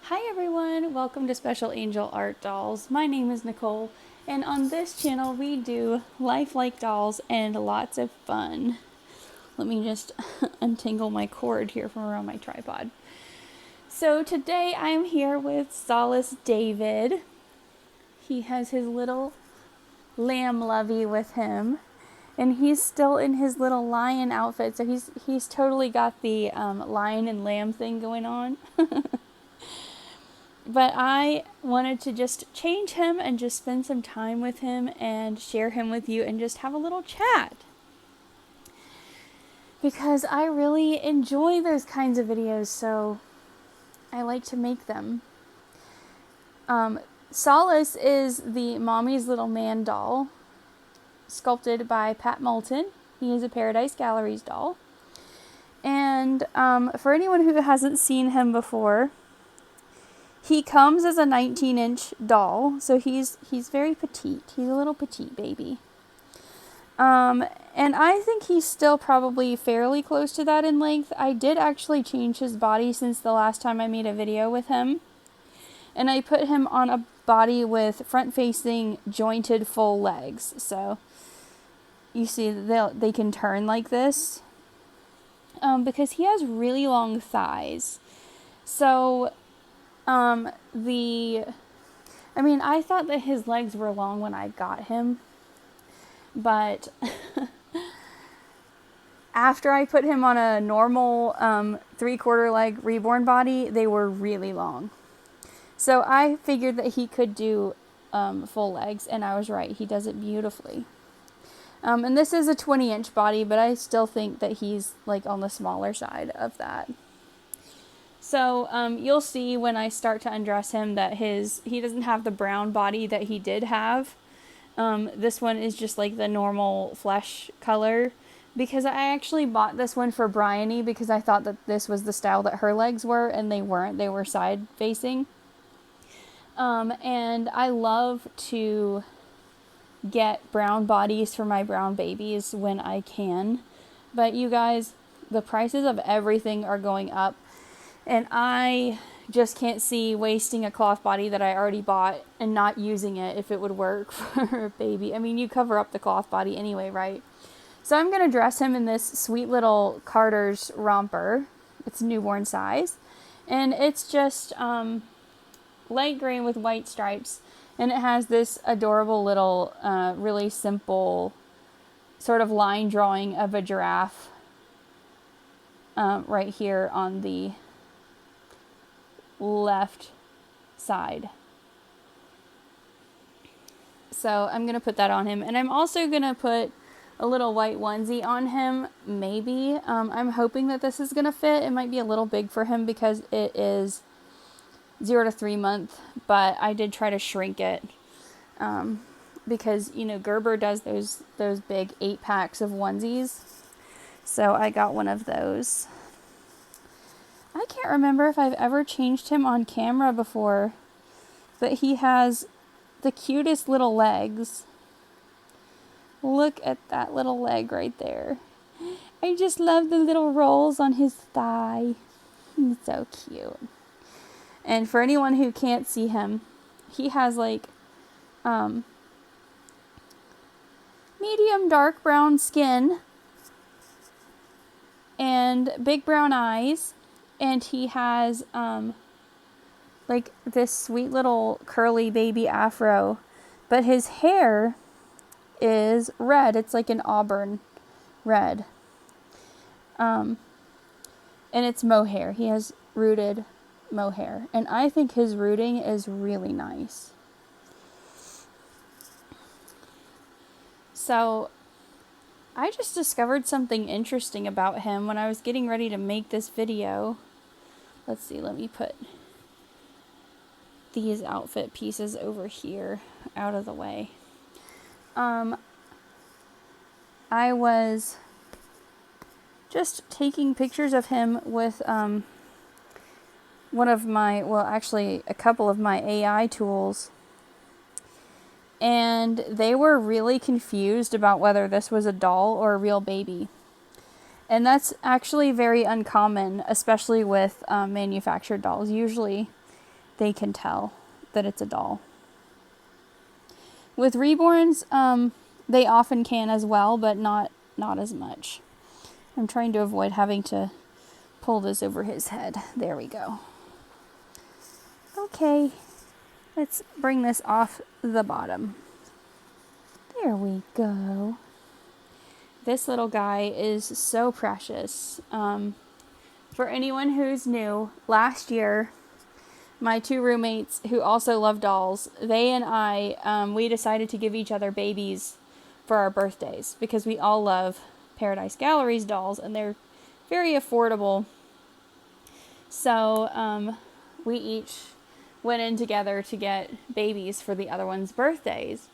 Hi everyone, welcome to Special Angel Art Dolls. My name is Nicole, and on this channel we do lifelike dolls and lots of fun. Let me just untangle my cord here from around my tripod. So today I'm here with Solace David. He has his little lamb lovey with him, and he's still in his little lion outfit, so he's totally got the lion and lamb thing going on. But I wanted to just change him and just spend some time with him and share him with you and just have a little chat. Because I really enjoy those kinds of videos, so I like to make them. Solace is the Mommy's Little Man doll, sculpted by Pat Moulton. He is a Paradise Galleries doll. And for anyone who hasn't seen him before, he comes as a 19-inch doll, so he's very petite. He's a little petite baby. And I think he's still probably fairly close to that in length. I did actually change his body since the last time I made a video with him. And I put him on a body with front-facing, jointed, full legs. So you see they can turn like this. Because he has really long thighs. So I thought that his legs were long when I got him, but after I put him on a normal 3/4 leg reborn body, they were really long. So I figured that he could do full legs, and I was right. He does it beautifully. And this is a 20-inch body, but I still think that he's like on the smaller side of that. So you'll see when I start to undress him that he doesn't have the brown body that he did have. This one is just like the normal flesh color, because I actually bought this one for Bryony because I thought that this was the style that her legs were, and they weren't. They were side facing. And I love to get brown bodies for my brown babies when I can. But you guys, the prices of everything are going up. And I just can't see wasting a cloth body that I already bought and not using it if it would work for a baby. I mean, you cover up the cloth body anyway, right? So I'm going to dress him in this sweet little Carter's romper. It's newborn size. And it's just light green with white stripes. And it has this adorable little, really simple sort of line drawing of a giraffe right here on the left side. So I'm going to put that on him. And I'm also going to put a little white onesie on him, maybe. I'm hoping that this is going to fit. It might be a little big for him because it is 0 to 3 month, but I did try to shrink it. Because, Gerber does those big 8-packs of onesies. So I got one of those. I can't remember if I've ever changed him on camera before, but he has the cutest little legs. Look at that little leg right there. I just love the little rolls on his thigh. He's so cute. And for anyone who can't see him, he has like medium dark brown skin and big brown eyes. And he has, like this sweet little curly baby afro, but his hair is red. It's like an auburn red. And it's mohair. He has rooted mohair. And I think his rooting is really nice. So I just discovered something interesting about him when I was getting ready to make this video. Let's see, let me put these outfit pieces over here out of the way. I was just taking pictures of him with a couple of my AI tools. And they were really confused about whether this was a doll or a real baby. And that's actually very uncommon, especially with manufactured dolls. Usually they can tell that it's a doll. With reborns, they often can as well, but not as much. I'm trying to avoid having to pull this over his head. There we go. Okay, let's bring this off the bottom. There we go. This little guy is so precious. For anyone who's new, last year, my 2 roommates who also love dolls, they and I, we decided to give each other babies for our birthdays because we all love Paradise Gallery's dolls and they're very affordable. So we each went in together to get babies for the other one's birthdays.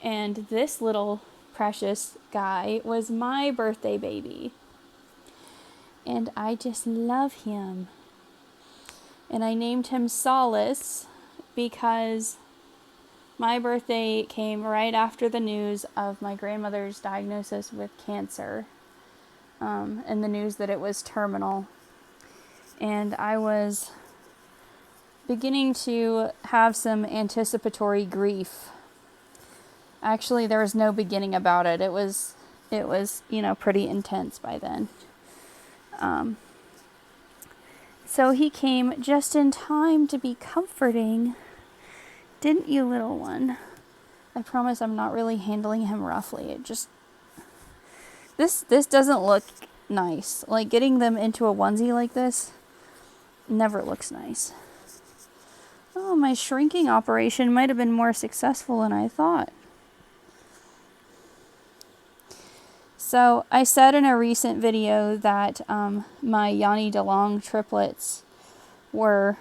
And this little precious guy was my birthday baby. And I just love him. And I named him Solace because my birthday came right after the news of my grandmother's diagnosis with cancer. And the news that it was terminal. And I was beginning to have some anticipatory grief. Actually, there was no beginning about it. It was, pretty intense by then. So he came just in time to be comforting. Didn't you, little one? I promise I'm not really handling him roughly. It just... This doesn't look nice. Like, getting them into a onesie like this never looks nice. Oh, my shrinking operation might have been more successful than I thought. So, I said in a recent video that my Yanni DeLong triplets were,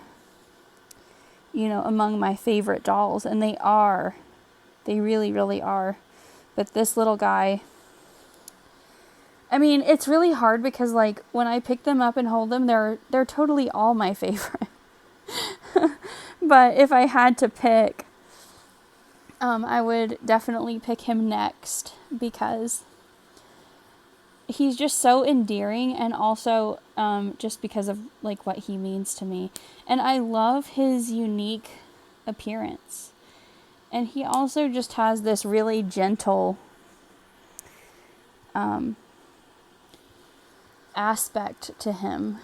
among my favorite dolls. And they are. They really, really are. But this little guy... I mean, it's really hard because, like, when I pick them up and hold them, they're totally all my favorite. But if I had to pick, I would definitely pick him next because he's just so endearing and also just because of, like, what he means to me. And I love his unique appearance. And he also just has this really gentle... aspect to him.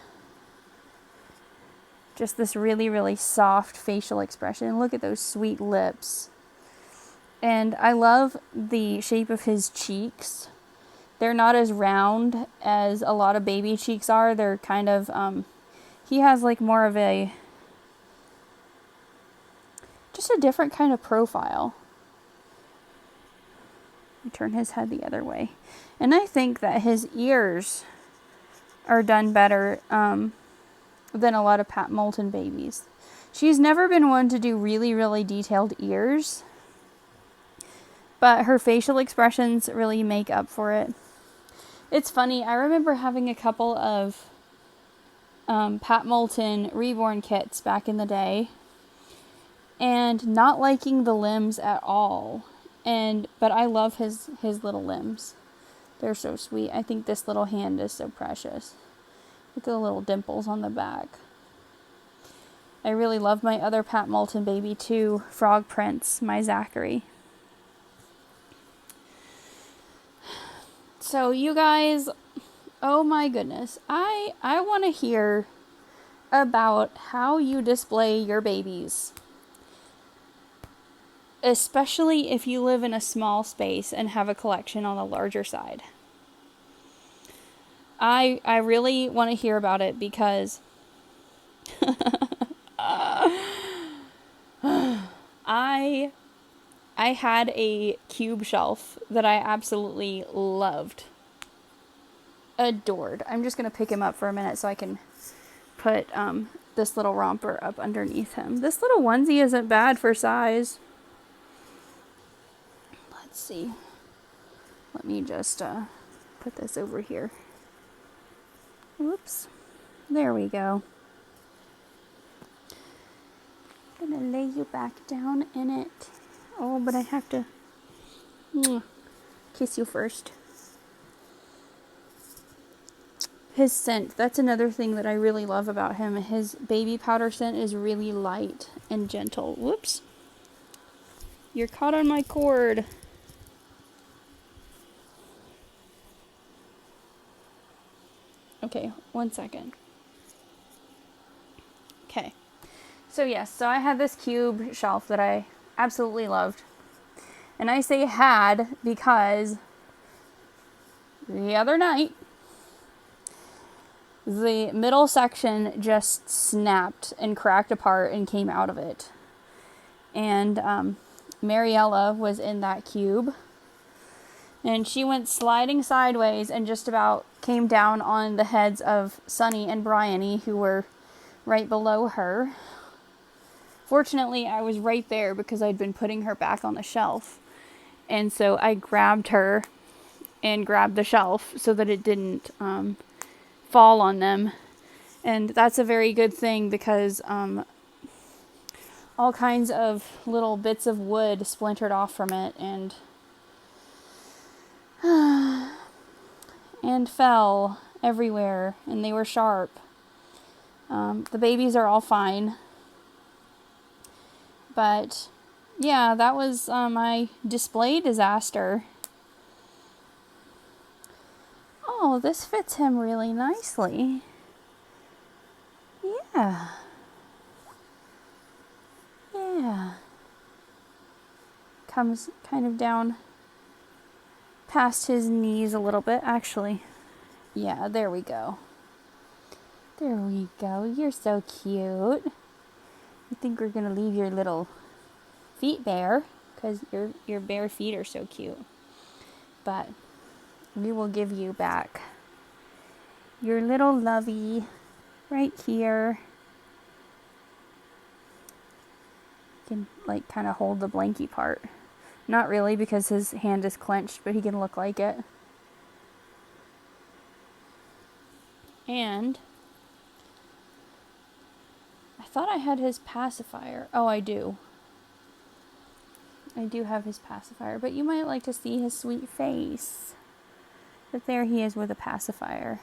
Just this really, really soft facial expression. Look at those sweet lips. And I love the shape of his cheeks. They're not as round as a lot of baby cheeks are. They're kind of, he has like more of just a different kind of profile. Turn his head the other way. And I think that his ears are done better than a lot of Pat Moulton babies. She's never been one to do really, really detailed ears, but her facial expressions really make up for it. It's funny, I remember having a couple of Pat Moulton reborn kits back in the day, and not liking the limbs at all. But I love his little limbs. They're so sweet. I think this little hand is so precious. Look at the little dimples on the back. I really love my other Pat Moulton baby too, Frog Prince, my Zachary. So you guys, oh my goodness, I want to hear about how you display your babies. Especially if you live in a small space and have a collection on the larger side. I really want to hear about it because I had a cube shelf that I absolutely loved. Adored. I'm just going to pick him up for a minute so I can put this little romper up underneath him. This little onesie isn't bad for size. Let's see. Let me just put this over here. Whoops. There we go. I'm gonna lay you back down in it. Oh, but I have to kiss you first. his scent, that's another thing that I really love about him. His baby powder scent is really light and gentle. Whoops. You're caught on my cord. Okay, 1 second. Okay. So yes, so I had this cube shelf that I absolutely loved. And I say had because the other night, the middle section just snapped and cracked apart and came out of it. And Mariella was in that cube. And she went sliding sideways and just about came down on the heads of Sunny and Bryony, who were right below her. Fortunately, I was right there because I'd been putting her back on the shelf. And so I grabbed her and grabbed the shelf so that it didn't fall on them. And that's a very good thing because all kinds of little bits of wood splintered off from it and fell everywhere, and they were sharp. The babies are all fine. But yeah, that was my display disaster. Oh, this fits him really nicely. Yeah. Yeah. Comes kind of down past his knees a little bit, actually. Yeah, there we go. There we go. You're so cute. I think we're gonna leave your little feet bare because your bare feet are so cute. But we will give you back your little lovey right here. You can like kind of hold the blankie part. Not really because his hand is clenched, but he can look like it. And I thought I had his pacifier. Oh, I do. I do have his pacifier, but you might like to see his sweet face. But there he is with a pacifier.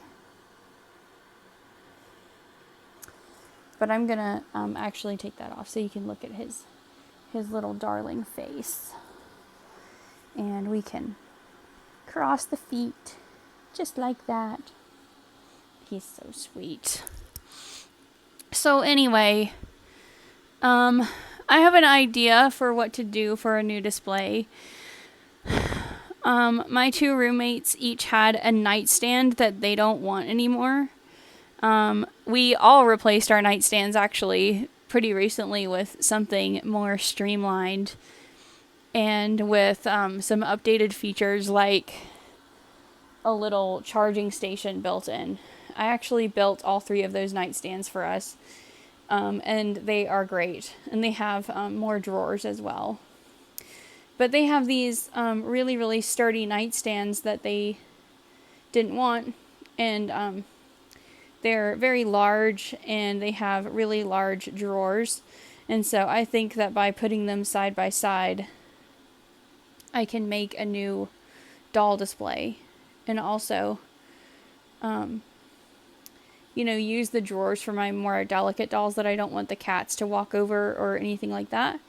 But I'm gonna actually take that off so you can look at his little darling face. And we can cross the feet just like that. He's so sweet. So anyway, I have an idea for what to do for a new display. My two roommates each had a nightstand that they don't want anymore. We all replaced our nightstands actually pretty recently with something more streamlined and with some updated features like a little charging station built in. I actually built all 3 of those nightstands for us, and they are great. And they have more drawers as well. But they have these really, really sturdy nightstands that they didn't want, and they're very large, and they have really large drawers. And so I think that by putting them side by side, I can make a new doll display. And also, use the drawers for my more delicate dolls that I don't want the cats to walk over or anything like that.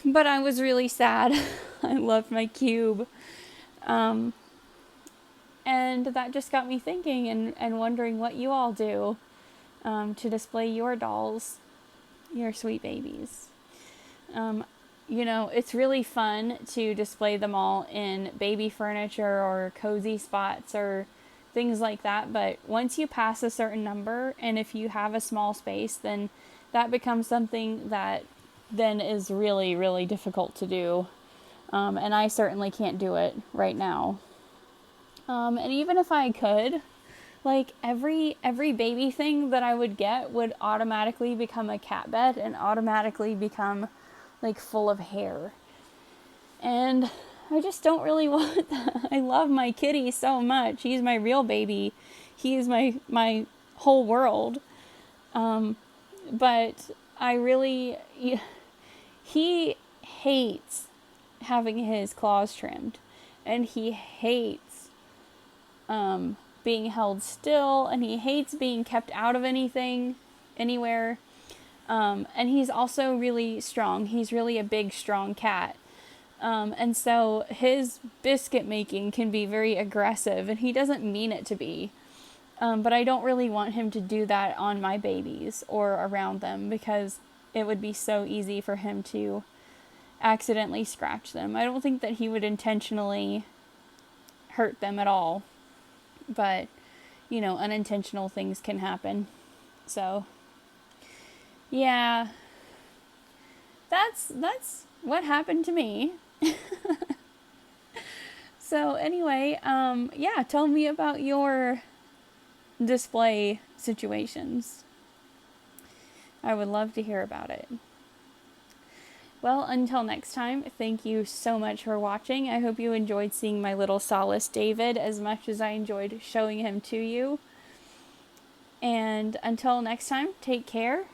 But I was really sad. I loved my cube. And that just got me thinking and wondering what you all do to display your dolls, your sweet babies. It's really fun to display them all in baby furniture or cozy spots or things like that. But once you pass a certain number, and if you have a small space, then that becomes something that then is really, really difficult to do. And I certainly can't do it right now. And even if I could, like every baby thing that I would get would automatically become a cat bed and automatically become like full of hair. And I just don't really want that. I love my kitty so much. He's my real baby. He is my whole world. But I really, he hates having his claws trimmed, and he hates being held still, and he hates being kept out of anything, anywhere. And he's also really strong. He's really a big, strong cat. And so his biscuit making can be very aggressive, and he doesn't mean it to be. But I don't really want him to do that on my babies or around them, because it would be so easy for him to accidentally scratch them. I don't think that he would intentionally hurt them at all. But, you know, unintentional things can happen. So, yeah. That's what happened to me. So anyway, yeah, tell me about your display situations. I would love to hear about it. Well, until next time, thank you so much for watching. I hope you enjoyed seeing my little Solace David as much as I enjoyed showing him to you. And until next time, take care,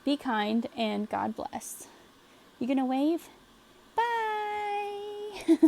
be kind, and God bless. You gonna wave? Bye!